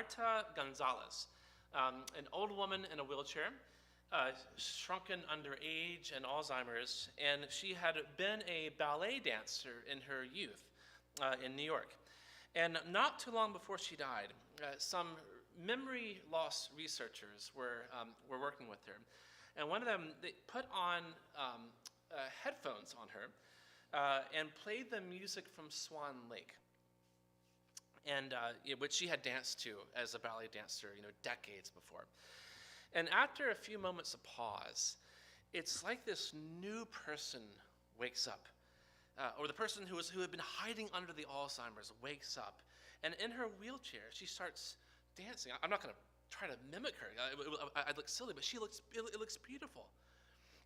Marta Gonzalez, an old woman in a wheelchair, shrunken under age and Alzheimer's, and she had been a ballet dancer in her youth in New York. And not too long before she died, some memory loss researchers were working with her. And one of them, they put on headphones on her and played the music from Swan Lake, and which she had danced to as a ballet dancer, decades before. And after a few moments of pause, it's like this new person wakes up, or the person who had been hiding under the Alzheimer's wakes up, and in her wheelchair, she starts dancing. I'm not going to try to mimic her. I'd look silly, but it looks beautiful.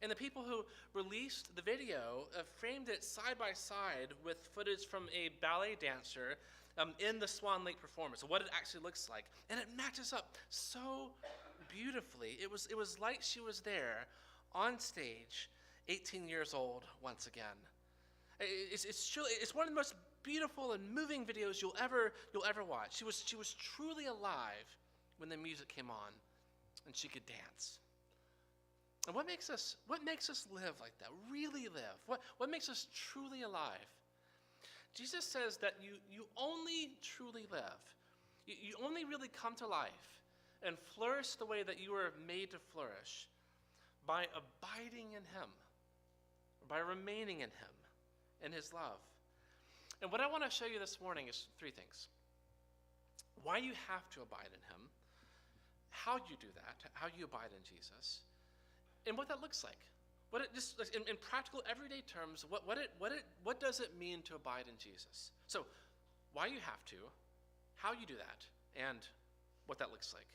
And the people who released the video framed it side by side with footage from a ballet dancer in the Swan Lake performance, what it actually looks like. And it matches up so beautifully. It was like she was there on stage, 18 years old once again. It's one of the most beautiful and moving videos you'll ever watch. She was truly alive when the music came on, and she could dance. And what makes us live like that? Really live? What makes us truly alive? Jesus says that you only truly live. You only really come to life and flourish the way that you were made to flourish by abiding in him, by remaining in him, in his love. And what I want to show you this morning is three things. Why you have to abide in him, how you do that, how you abide in Jesus, and what that looks like. Just in practical, everyday terms, what does it mean to abide in Jesus? So, why you have to, how you do that, and what that looks like.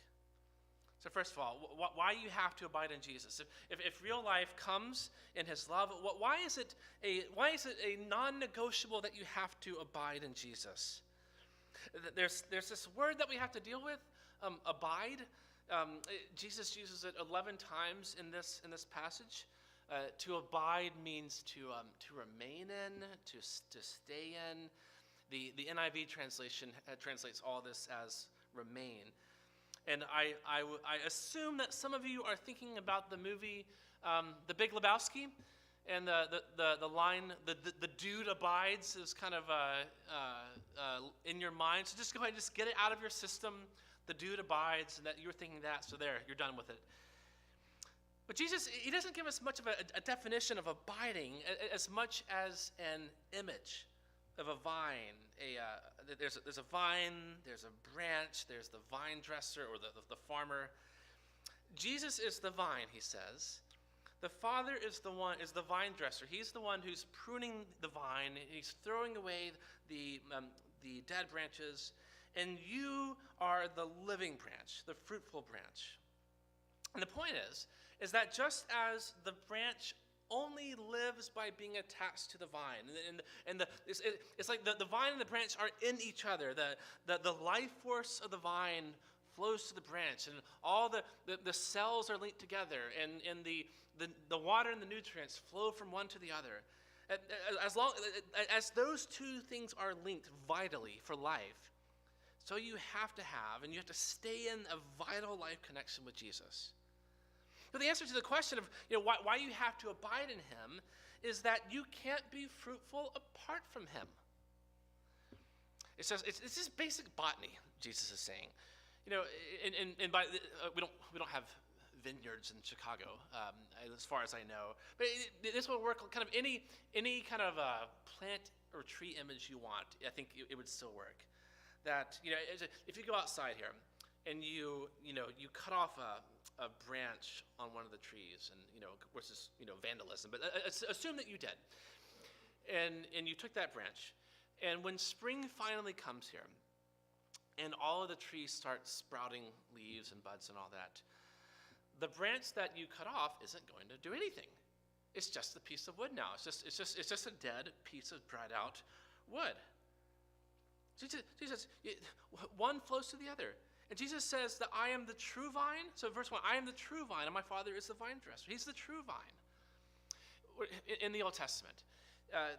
So first of all, why you have to abide in Jesus? If real life comes in his love, why is it a non-negotiable that you have to abide in Jesus? There's this word that we have to deal with, abide. Jesus uses it 11 times in this passage. To abide means to remain in, to stay in. The NIV translation translates all this as remain. And I assume that some of you are thinking about the movie The Big Lebowski, and the line the dude abides is kind of in your mind. So just go ahead and just get it out of your system. The dude abides, and that you're thinking that. So there, you're done with it. But Jesus, he doesn't give us much of a definition of abiding as much as an image of a vine. There's a vine, there's a branch, there's the vine dresser or the farmer. Jesus is the vine, he says. The Father is the vine dresser. He's the one who's pruning the vine. He's throwing away the dead branches, and you are the living branch, the fruitful branch. And the point is that just as the branch only lives by being attached to the vine, and it's like the vine and the branch are in each other. The life force of the vine flows to the branch, and all the cells are linked together, and the water and the nutrients flow from one to the other. As those two things are linked vitally for life, so you have to stay in a vital life connection with Jesus. But the answer to the question of why you have to abide in him is that you can't be fruitful apart from him. It says it's just basic botany. Jesus is saying, and by we don't have vineyards in Chicago, as far as I know. But this will work. Kind of any kind of plant or tree image you want, I think it would still work. That if you go outside here and you cut off a branch on one of the trees, and which is vandalism, but assume that you did, and you took that branch, and when spring finally comes here, and all of the trees start sprouting leaves and buds and all that, the branch that you cut off isn't going to do anything. It's just a piece of wood now. It's just a dead piece of dried out wood. Jesus, one flows to the other. And Jesus says that I am the true vine. So verse 1, I am the true vine, and my Father is the vine dresser. He's the true vine. In the Old Testament,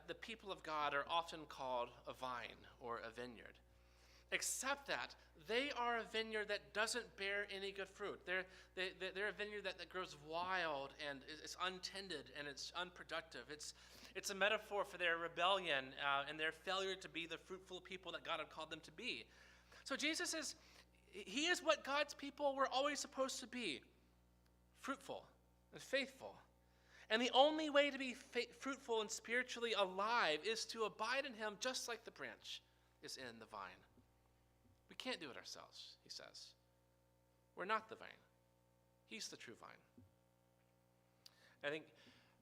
the people of God are often called a vine or a vineyard. except that they are a vineyard that doesn't bear any good fruit. They're a vineyard that grows wild and it's untended and it's unproductive. It's a metaphor for their rebellion and their failure to be the fruitful people that God had called them to be. So Jesus he is what God's people were always supposed to be, fruitful and faithful. And the only way to be fruitful and spiritually alive is to abide in him just like the branch is in the vine. We can't do it ourselves, he says. We're not the vine. He's the true vine. I think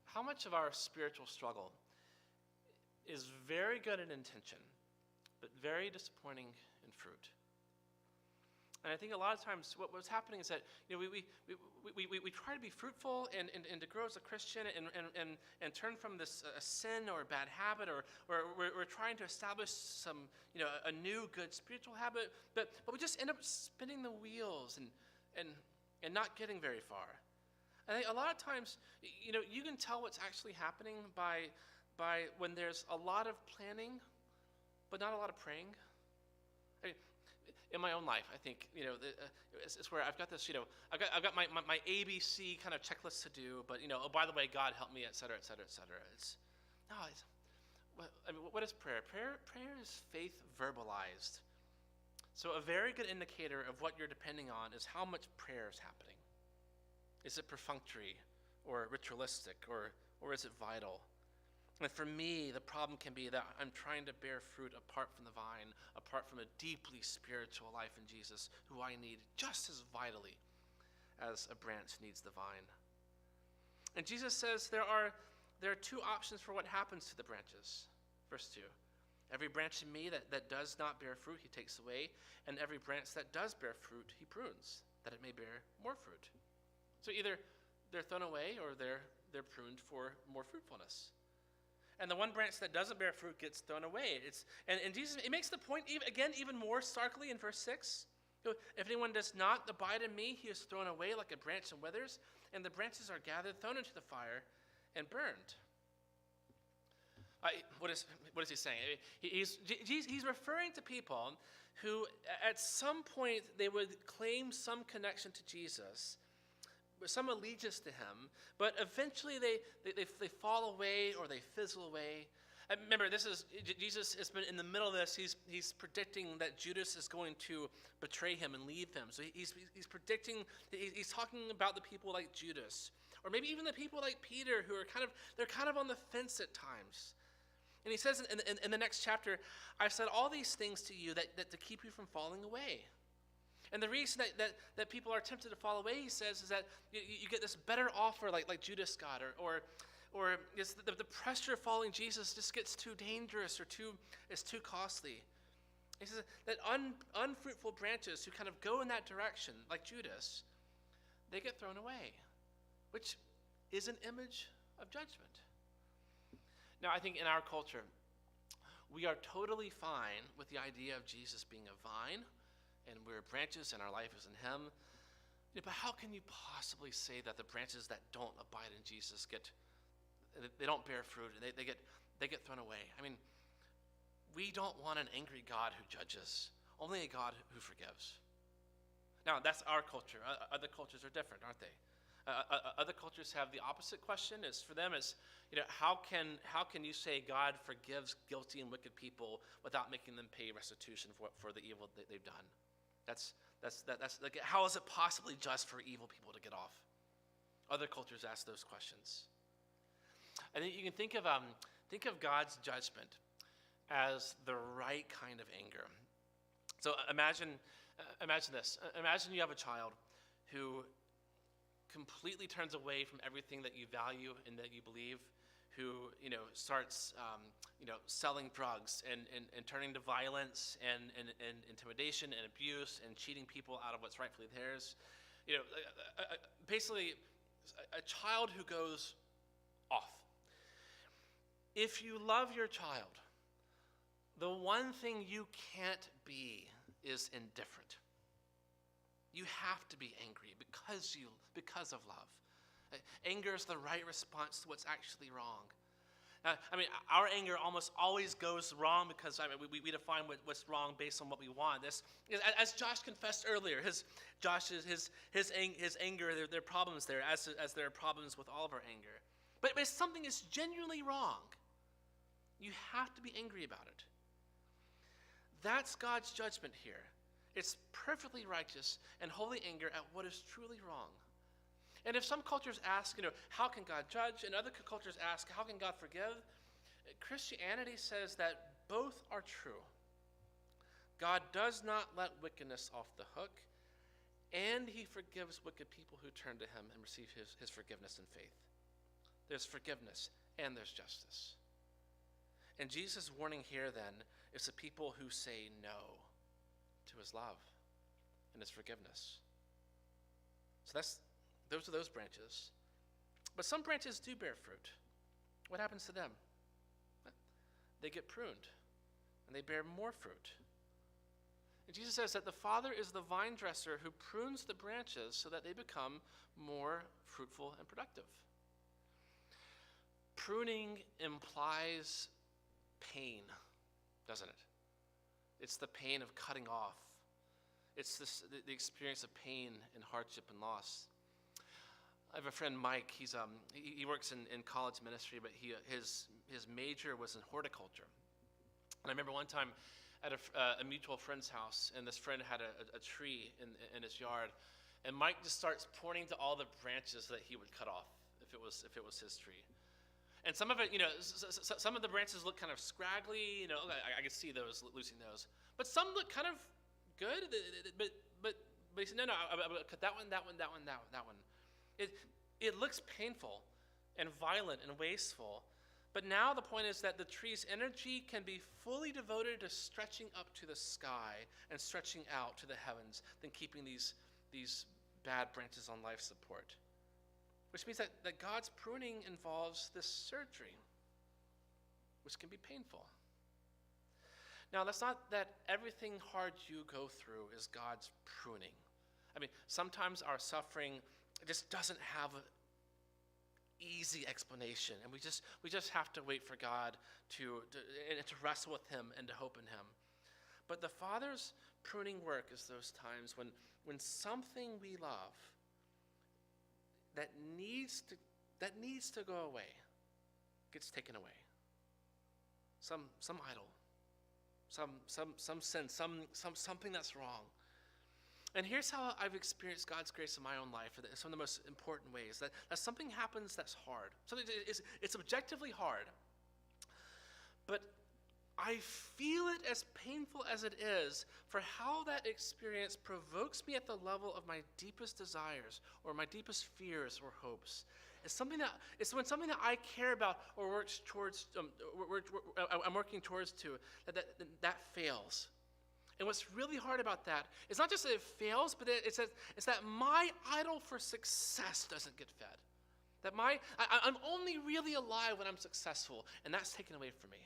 how much of our spiritual struggle is very good in intention, but very disappointing in fruit. And I think a lot of times what's happening is that we try to be fruitful and to grow as a Christian and turn from this sin or a bad habit or we're trying to establish some a new good spiritual habit, but we just end up spinning the wheels and not getting very far. I think a lot of times you can tell what's actually happening by when there's a lot of planning but not a lot of praying. In my own life, I think, it's where I've got this, I've got my ABC kind of checklist to do, but, oh, by the way, God help me, et cetera, et cetera, et cetera. What is prayer? Prayer is faith verbalized. So a very good indicator of what you're depending on is how much prayer is happening. Is it perfunctory or ritualistic or is it vital? And for me, the problem can be that I'm trying to bear fruit apart from the vine, apart from a deeply spiritual life in Jesus, who I need just as vitally as a branch needs the vine. And Jesus says there are two options for what happens to the branches. Verse 2, every branch in me that does not bear fruit, he takes away, and every branch that does bear fruit, he prunes, that it may bear more fruit. So either they're thrown away or they're pruned for more fruitfulness. And the one branch that doesn't bear fruit gets thrown away. And Jesus, it makes the point even more starkly in verse 6. If anyone does not abide in me, he is thrown away like a branch and withers, and the branches are gathered, thrown into the fire, and burned. What is he saying? He's referring to people who at some point they would claim some connection to Jesus, some allegiance to him, but eventually they fall away or they fizzle away. Remember, Jesus has been in the middle of this. He's predicting that Judas is going to betray him and leave him. So he's predicting. He's talking about the people like Judas, or maybe even the people like Peter, who are kind of on the fence at times. And he says in the next chapter, "I've said all these things to you that to keep you from falling away." And the reason that people are tempted to fall away, he says, is that you get this better offer like Judas got, or it's the pressure of following Jesus just gets too dangerous or it's too costly. He says that unfruitful branches who kind of go in that direction, like Judas, they get thrown away, which is an image of judgment. Now, I think in our culture, we are totally fine with the idea of Jesus being a vine, and we're branches and our life is in him. But how can you possibly say that the branches that don't abide in Jesus they don't bear fruit and they get thrown away? I mean, we don't want an angry God who judges, only a God who forgives. Now, that's our culture. Other cultures are different, aren't they? Other cultures have the opposite question. For them, how can you say God forgives guilty and wicked people without making them pay restitution for the evil that they've done? That's like, how is it possibly just for evil people to get off? Other cultures ask those questions. I think you can think of God's judgment as the right kind of anger. So imagine this. Imagine you have a child who completely turns away from everything that you value and that you believe, who starts selling drugs and turning to violence and intimidation and abuse and cheating people out of what's rightfully theirs. Basically a child who goes off. If you love your child, the one thing you can't be is indifferent. You have to be angry because of love. Anger is the right response to what's actually wrong. Our anger almost always goes wrong because we define what's wrong based on what we want. As Josh confessed earlier, his anger, there are problems there, as there are problems with all of our anger. But if something is genuinely wrong, you have to be angry about it. That's God's judgment here. It's perfectly righteous and holy anger at what is truly wrong. And if some cultures ask, how can God judge? And other cultures ask, how can God forgive? Christianity says that both are true. God does not let wickedness off the hook, and he forgives wicked people who turn to him and receive his forgiveness and faith. There's forgiveness and there's justice. And Jesus' warning here then is the people who say no to his love and his forgiveness. So those are those branches. But some branches do bear fruit. What happens to them? They get pruned, and they bear more fruit. And Jesus says that the Father is the vine dresser who prunes the branches so that they become more fruitful and productive. Pruning implies pain, doesn't it? It's the pain of cutting off. It's the experience of pain and hardship and loss. I have a friend, Mike. He works in college ministry, but his major was in horticulture. And I remember one time at a mutual friend's house, and this friend had a tree in his yard, and Mike just starts pointing to all the branches that he would cut off if it was his tree. And some of it, some of the branches look kind of scraggly. I could see those, losing those. But some look kind of good. But he said, no, I will cut that one, that one, that one, that one. It looks painful and violent and wasteful. But now the point is that the tree's energy can be fully devoted to stretching up to the sky and stretching out to the heavens than keeping these bad branches on life support. Which means that God's pruning involves this surgery, which can be painful. Now, that's not that everything hard you go through is God's pruning. Sometimes our suffering just doesn't have an easy explanation, and we just have to wait for God to wrestle with him and to hope in him. But the Father's pruning work is those times when something we love that needs to go away gets taken away. Some idol, some sin, something that's wrong. And here's how I've experienced God's grace in my own life, some of the most important ways, that something happens that's hard. Something it's objectively hard, but I feel it as painful as it is for how that experience provokes me at the level of my deepest desires or my deepest fears or hopes. It's when something that I care about or works towards, I'm working towards that fails. And what's really hard about that is not just that it fails, but it's that my idol for success doesn't get fed. That I'm only really alive when I'm successful, and that's taken away from me.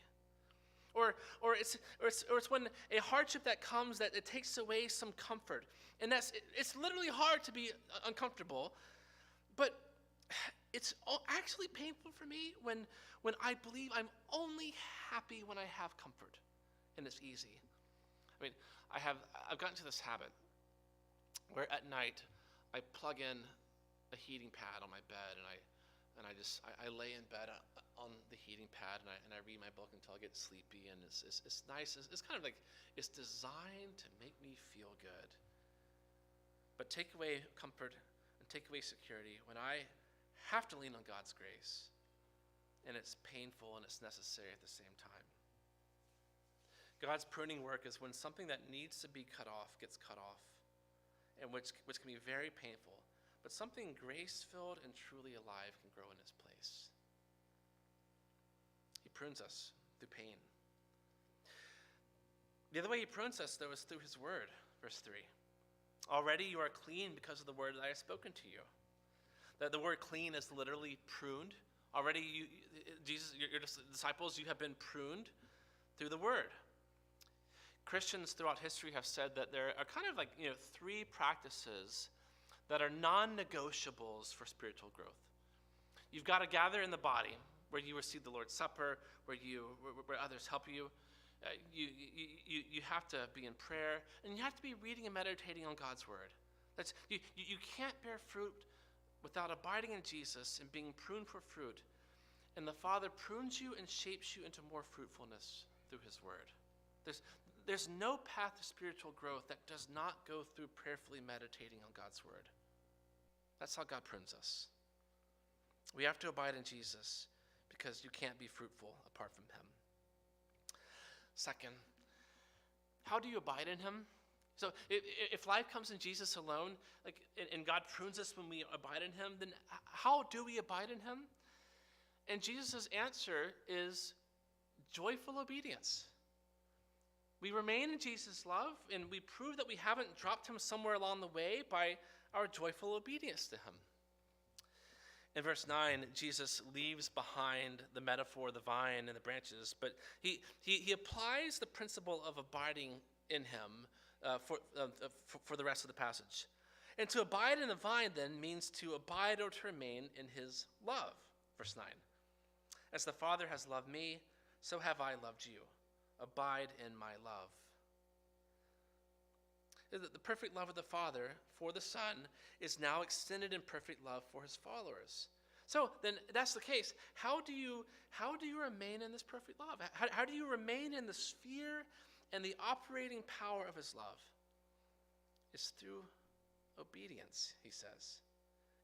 Or it's when a hardship that comes that it takes away some comfort, and it's literally hard to be uncomfortable, but it's actually painful for me when I believe I'm only happy when I have comfort, and it's easy. I've gotten to this habit where at night I plug in a heating pad on my bed, and I lay in bed on the heating pad, and I read my book until I get sleepy, and it's nice. It's kind of like it's designed to make me feel good. But take away comfort and take away security when I have to lean on God's grace, and it's painful and it's necessary at the same time. God's pruning work is when something that needs to be cut off gets cut off, and which can be very painful. But something grace-filled and truly alive can grow in its place. He prunes us through pain. The other way he prunes us, though, is through his word, verse 3. Already you are clean because of the word that I have spoken to you. The word clean is literally pruned. Already, Jesus, your disciples, you have been pruned through the word. Christians throughout history have said that there are kind of three practices that are non-negotiables for spiritual growth. You've got to gather in the body, where you receive the Lord's Supper, where others help you. You have to be in prayer, and you have to be reading and meditating on God's word. You can't bear fruit without abiding in Jesus and being pruned for fruit. And the Father prunes you and shapes you into more fruitfulness through his word. There's no path to spiritual growth that does not go through prayerfully meditating on God's word. That's how God prunes us. We have to abide in Jesus because you can't be fruitful apart from him. Second, how do you abide in him? So if life comes in Jesus alone, and God prunes us when we abide in him, then how do we abide in him? And Jesus' answer is joyful obedience. We remain in Jesus' love, and we prove that we haven't dropped him somewhere along the way by our joyful obedience to him. In verse 9, Jesus leaves behind the metaphor of the vine and the branches, but he applies the principle of abiding in him for the rest of the passage. And to abide in the vine then means to abide or to remain in his love. Verse 9, as the Father has loved me, so have I loved you. Abide in my love. The perfect love of the Father for the Son is now extended in perfect love for his followers. So then that's the case. How do you remain in this perfect love? How do you remain in the sphere and the operating power of his love? It's through obedience, he says.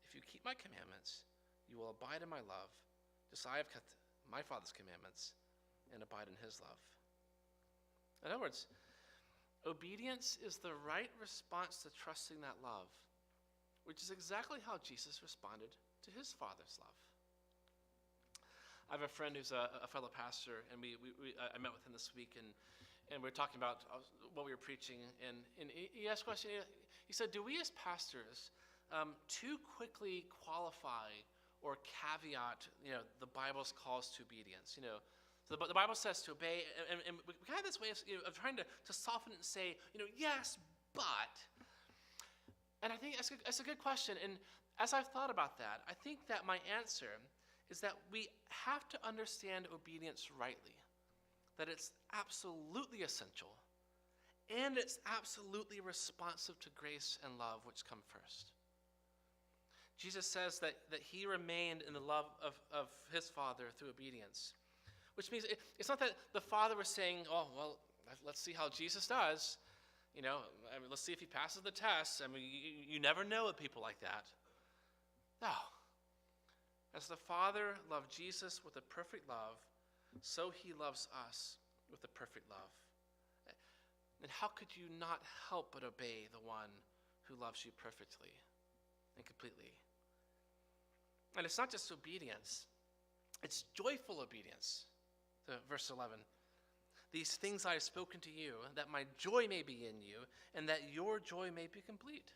If you keep my commandments, you will abide in my love, just as I have kept my Father's commandments and abide in his love. In other words, obedience is the right response to trusting that love, which is exactly how Jesus responded to his Father's love. I have a friend who's a fellow pastor, and I met with him this week, and we were talking about what we were preaching, and he asked a question. He said, do we as pastors too quickly qualify or caveat, the Bible's calls to obedience? So the Bible says to obey, and we have this way of trying to soften it and say, yes, but. And I think that's a good question. And as I've thought about that, I think that my answer is that we have to understand obedience rightly, that it's absolutely essential, and it's absolutely responsive to grace and love, which come first. Jesus says that he remained in the love of his Father through obedience. Which means it's not that the Father was saying, oh, well, let's see how Jesus does. Let's see if he passes the test. You never know with people like that. No. As the Father loved Jesus with a perfect love, so he loves us with a perfect love. And how could you not help but obey the one who loves you perfectly and completely? And it's not just obedience. It's joyful obedience. Verse 11, these things I have spoken to you, that my joy may be in you, and that your joy may be complete.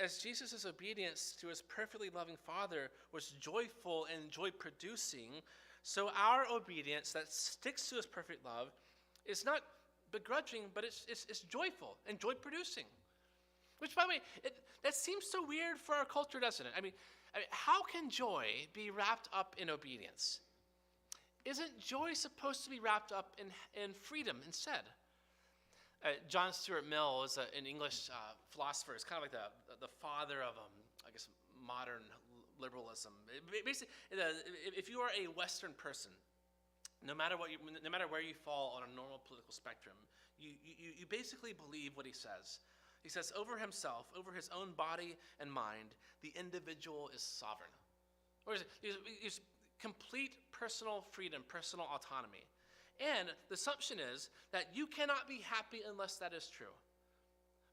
As Jesus' obedience to his perfectly loving Father was joyful and joy-producing, so our obedience that sticks to his perfect love is not begrudging, but it's joyful and joy-producing. Which, by the way, that seems so weird for our culture, doesn't it? I mean, how can joy be wrapped up in obedience? Isn't joy supposed to be wrapped up in freedom instead? John Stuart Mill is an English philosopher. It's kind of like the father of, modern liberalism. Basically, if you are a Western person, no matter where you fall on a normal political spectrum, you basically believe what he says. He says, over himself, over his own body and mind, the individual is sovereign. Or is complete personal freedom, personal autonomy. And the assumption is that you cannot be happy unless that is true.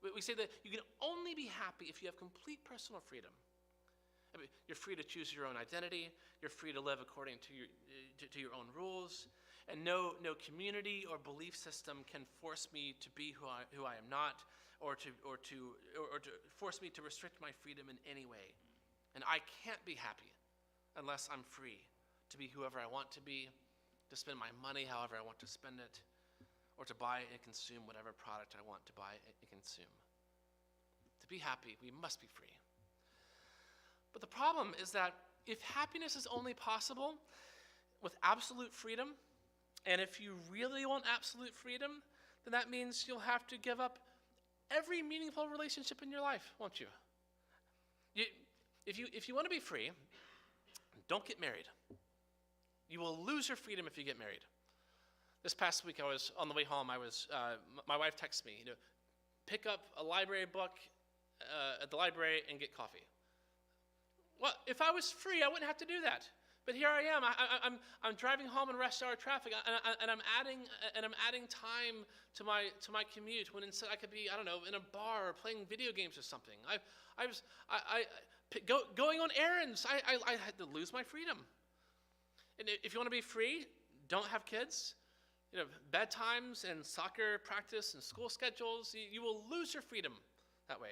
We say that you can only be happy if you have complete personal freedom. You're free to choose your own identity. You're free to live according to your own rules. And no community or belief system can force me to be who I am not, or to force me to restrict my freedom in any way. And I can't be happy unless I'm free to be whoever I want to be, to spend my money however I want to spend it, or to buy and consume whatever product I want to buy and consume. To be happy, we must be free. But the problem is that if happiness is only possible with absolute freedom, and if you really want absolute freedom, then that means you'll have to give up every meaningful relationship in your life, won't you? If you want to be free, don't get married. You will lose your freedom if you get married. This past week, I was on the way home. My wife texted me, pick up a library book at the library and get coffee. Well, if I was free, I wouldn't have to do that. But here I am. I'm driving home in rush hour traffic, and I'm adding time to my commute when instead I could be, I don't know, in a bar or playing video games or something. Going on errands. I had to lose my freedom. And if you want to be free, don't have kids. Bedtimes and soccer practice and school schedules, you will lose your freedom that way.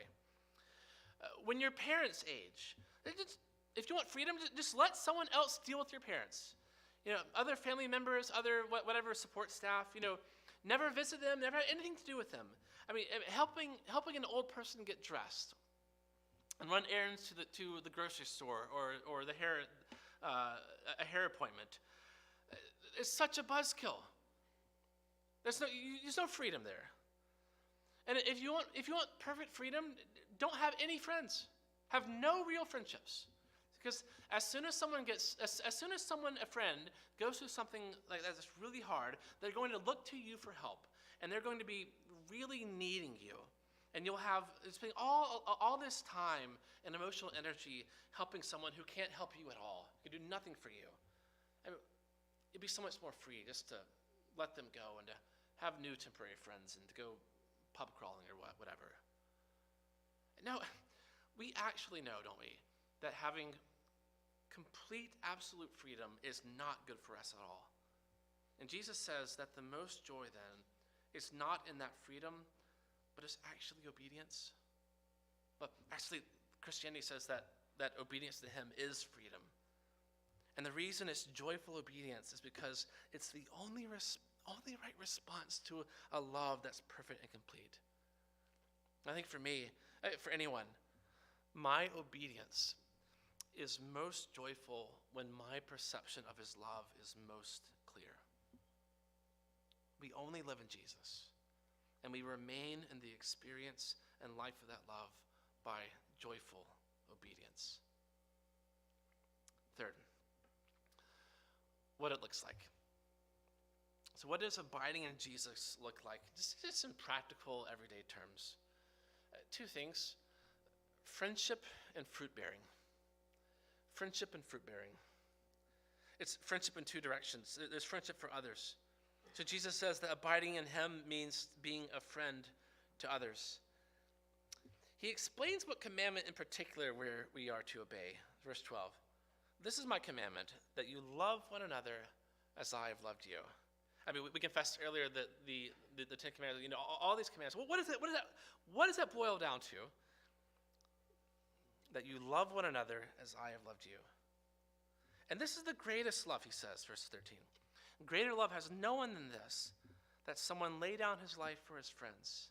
When your parents age, if you want freedom, just let someone else deal with your parents. Other family members, other whatever support staff, never visit them, never have anything to do with them. I mean, helping an old person get dressed and run errands to the grocery store or the a hair appointment. It's such a buzzkill. There's no freedom there. And if you want perfect freedom, don't have any friends. Have no real friendships. Because as soon as a friend goes through something like that that's really hard, they're going to look to you for help, and they're going to be really needing you. And you'll have spending all this time and emotional energy helping someone who can't help you at all, who can do nothing for you. I mean, it'd be so much more free just to let them go and to have new temporary friends and to go pub crawling or whatever. No, we actually know, don't we, that having complete, absolute freedom is not good for us at all. And Jesus says that the most joy then is not in that freedom, but it's actually obedience. But actually, Christianity says that obedience to him is freedom. And the reason it's joyful obedience is because it's the only right response to a love that's perfect and complete. I think for me, for anyone, my obedience is most joyful when my perception of his love is most clear. We only live in Jesus, and we remain in the experience and life of that love by joyful obedience. Third, what it looks like. So what does abiding in Jesus look like? Just in practical, everyday terms. Two things: friendship and fruit-bearing. Friendship and fruit-bearing. It's friendship in two directions. There's friendship for others. So Jesus says that abiding in him means being a friend to others. He explains what commandment in particular we are to obey. Verse 12. This is my commandment, that you love one another as I have loved you. I mean, we confessed earlier that the Ten Commandments, all these commands. Well, what does that boil down to? That you love one another as I have loved you. And this is the greatest love, he says, verse 13. Greater love has no one than this, that someone lay down his life for his friends.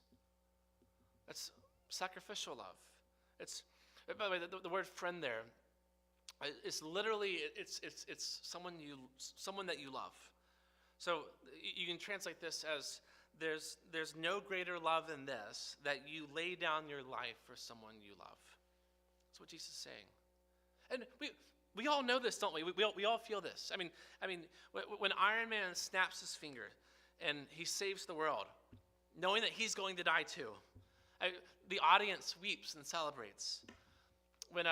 That's sacrificial love. It's, by the way, the word friend there, it's literally, it's someone that you love. So you can translate this as there's no greater love than this, that you lay down your life for someone you love. That's what Jesus is saying. And we all know this, don't we? We all feel this. I mean, when Iron Man snaps his finger and he saves the world, knowing that he's going to die too, the audience weeps and celebrates. When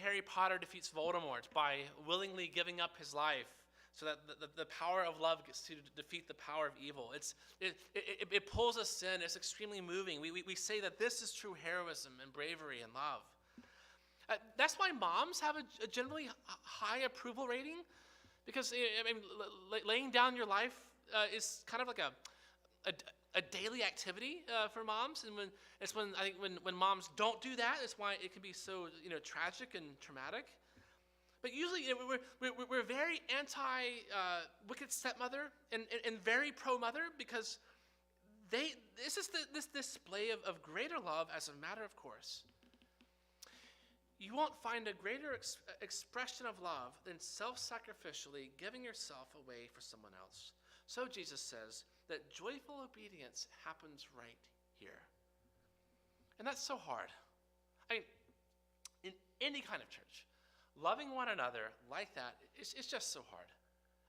Harry Potter defeats Voldemort by willingly giving up his life so that the power of love gets to defeat the power of evil, it pulls us in. It's extremely moving. We say that this is true heroism and bravery and love. That's why moms have a generally high approval rating, because laying down your life is kind of like a daily activity for moms, and when moms don't do that, it's why it can be so tragic and traumatic. But usually we're very anti wicked stepmother and very pro mother, because this is this display of greater love as a matter of course. You won't find a greater expression of love than self-sacrificially giving yourself away for someone else. So Jesus says that joyful obedience happens right here. And that's so hard. I mean, in any kind of church, loving one another like that is just so hard.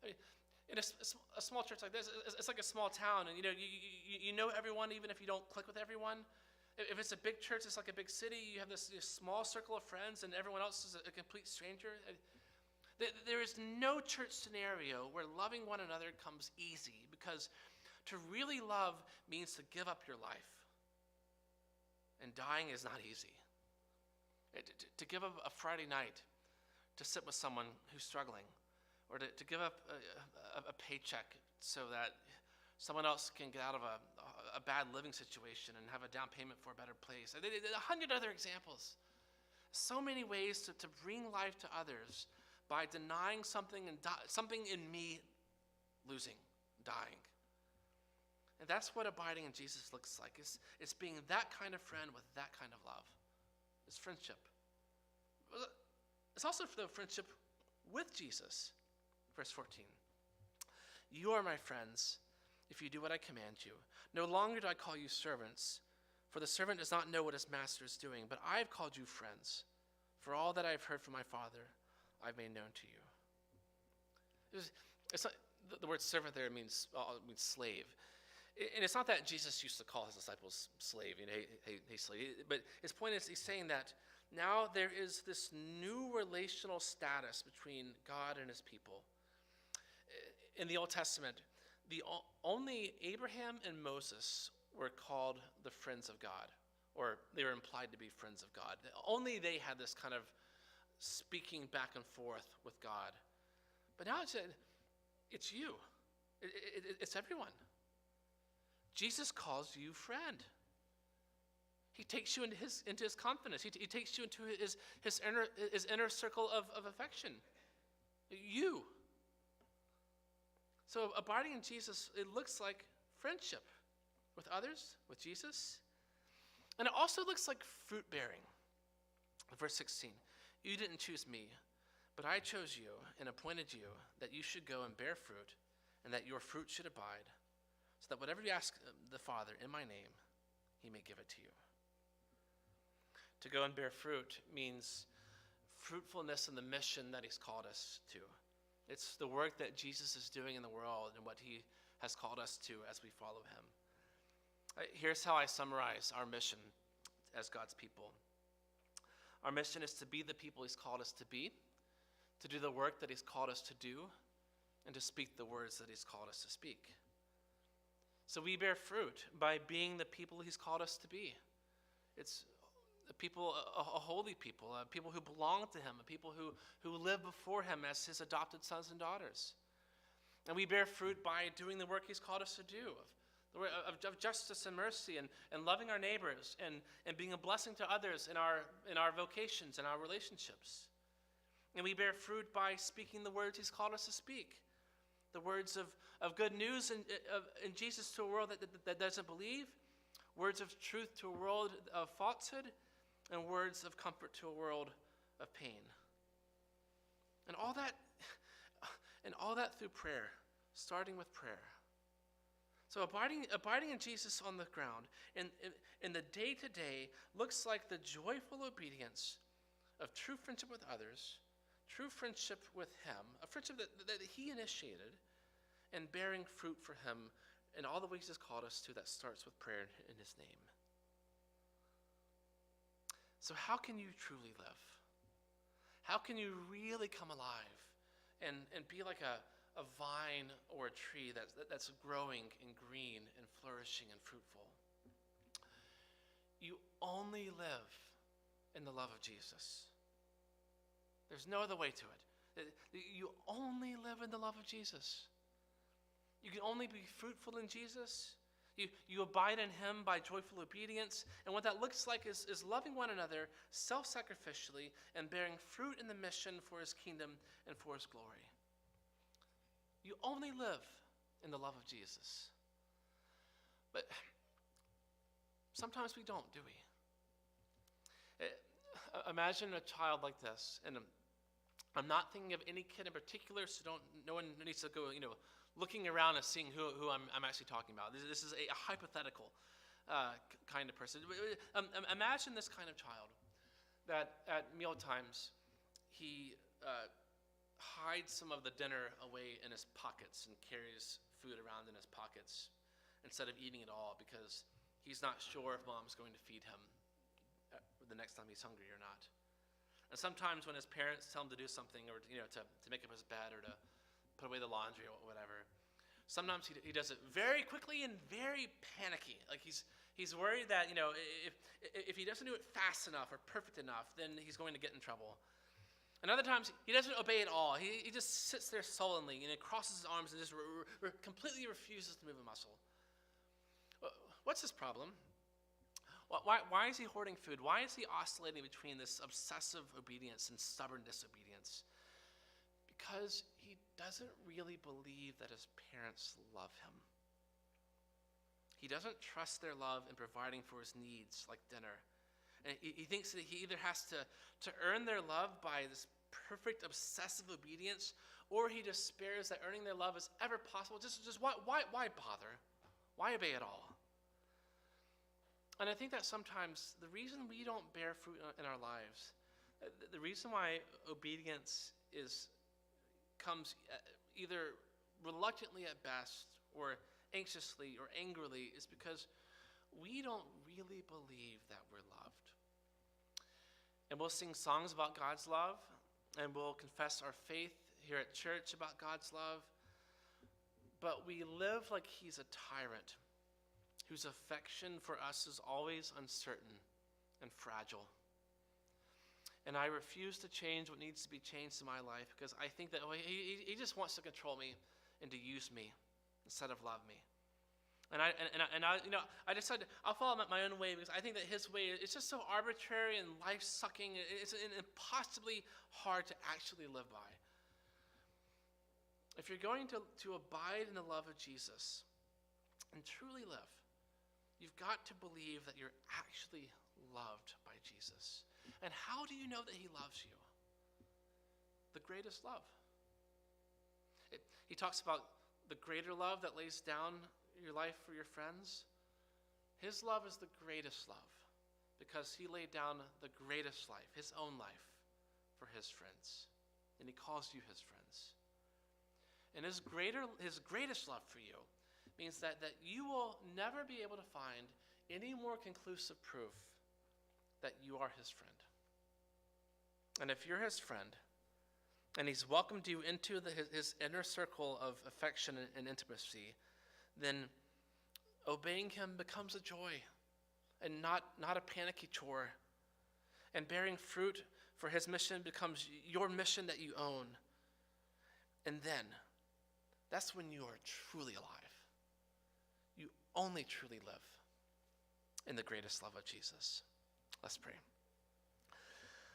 I mean, in a small church like this, it's like a small town, and you know everyone, even if you don't click with everyone. If it's a big church, it's like a big city. You have this small circle of friends, and everyone else is a complete stranger. There is no church scenario where loving one another comes easy, because to really love means to give up your life. And dying is not easy. To give up a Friday night to sit with someone who's struggling, or to give up a paycheck so that someone else can get out of a bad living situation and have a down payment for a better place. 100 other examples. So many ways to bring life to others by denying something and something in me losing, dying. And that's what abiding in Jesus looks like. It's being that kind of friend with that kind of love. It's friendship. It's also the friendship with Jesus. Verse 14. You are my friends if you do what I command you. No longer do I call you servants, for the servant does not know what his master is doing, but I have called you friends. For all that I have heard from my Father, I've made known to you. It's not, the word servant there means slave. And it's not that Jesus used to call his disciples slave, hey, slave. But his point is, he's saying that now there is this new relational status between God and his people. In the Old Testament, only Abraham and Moses were called the friends of God, or they were implied to be friends of God. Only they had this kind of speaking back and forth with God. But now it's you. It's everyone. Jesus calls you friend. He takes you into his confidence. He takes you into his inner circle of affection. You. So abiding in Jesus, it looks like friendship with others, with Jesus. And it also looks like fruit bearing. Verse 16, you didn't choose me, but I chose you and appointed you that you should go and bear fruit, and that your fruit should abide, so that whatever you ask the Father in my name, he may give it to you. To go and bear fruit means fruitfulness in the mission that he's called us to. It's the work that Jesus is doing in the world and what he has called us to as we follow him. Here's how I summarize our mission as God's people. Our mission is to be the people he's called us to be, to do the work that he's called us to do, and to speak the words that he's called us to speak. So we bear fruit by being the people he's called us to be. It's a people, a holy people, people who belong to him, people who live before him as his adopted sons and daughters. And we bear fruit by doing the work he's called us to do, of justice and mercy, and loving our neighbors, and being a blessing to others in our vocations and our relationships. And we bear fruit by speaking the words he's called us to speak, the words of good news in Jesus to a world that doesn't believe, words of truth to a world of falsehood, and words of comfort to a world of pain. And all that through prayer, starting with prayer. So abiding in Jesus on the ground in the day-to-day looks like the joyful obedience of true friendship with others, true friendship with him, a friendship that he initiated, and bearing fruit for him in all the ways he's called us to, that starts with prayer in his name. So how can you truly live? How can you really come alive and be like a vine or a tree that's growing and green and flourishing and fruitful? You only live in the love of Jesus. There's no other way to it. You only live in the love of Jesus. You can only be fruitful in Jesus. You abide in him by joyful obedience. And what that looks like is loving one another self-sacrificially and bearing fruit in the mission for his kingdom and for his glory. You only live in the love of Jesus. But sometimes we don't, do we? Imagine a child like this, and I'm not thinking of any kid in particular, so no one needs to go, looking around and seeing who I'm actually talking about. This is a hypothetical kind of person. Imagine this kind of child that at meal times he hides some of the dinner away in his pockets and carries food around in his pockets instead of eating it all because he's not sure if mom's going to feed him the next time he's hungry or not. And sometimes when his parents tell him to do something or to make up his bed or to put away the laundry or whatever, sometimes he does it very quickly and very panicky. Like he's worried that if he doesn't do it fast enough or perfect enough, then he's going to get in trouble. And other times he doesn't obey at all. He just sits there sullenly and crosses his arms and just completely refuses to move a muscle. What's his problem? Why is he hoarding food? Why is he oscillating between this obsessive obedience and stubborn disobedience? Because he doesn't really believe that his parents love him. He doesn't trust their love in providing for his needs, like dinner. And he thinks that he either has to earn their love by this perfect obsessive obedience, or he despairs that earning their love is ever possible. Just why bother? Why obey at all? And I think that sometimes the reason we don't bear fruit in our lives, the reason why obedience comes either reluctantly at best or anxiously or angrily is because we don't really believe that we're loved. And we'll sing songs about God's love, and we'll confess our faith here at church about God's love, but we live like he's a tyrant whose affection for us is always uncertain and fragile. And I refuse to change what needs to be changed in my life because I think that he just wants to control me and to use me instead of love me. And I decided I'll follow my own way because I think that his way is just so arbitrary and life-sucking. It's impossibly hard to actually live by. If you're going to abide in the love of Jesus and truly live, you've got to believe that you're actually loved by Jesus. And how do you know that he loves you? The greatest love. He talks about the greater love that lays down your life for your friends. His love is the greatest love because he laid down the greatest life, his own life, for his friends. And he calls you his friends. And his greatest love for you means that you will never be able to find any more conclusive proof that you are his friend. And if you're his friend, and he's welcomed you into his inner circle of affection and intimacy, then obeying him becomes a joy and not a panicky chore. And bearing fruit for his mission becomes your mission that you own. And then, that's when you are truly alive. You only truly live in the greatest love of Jesus. Let's pray.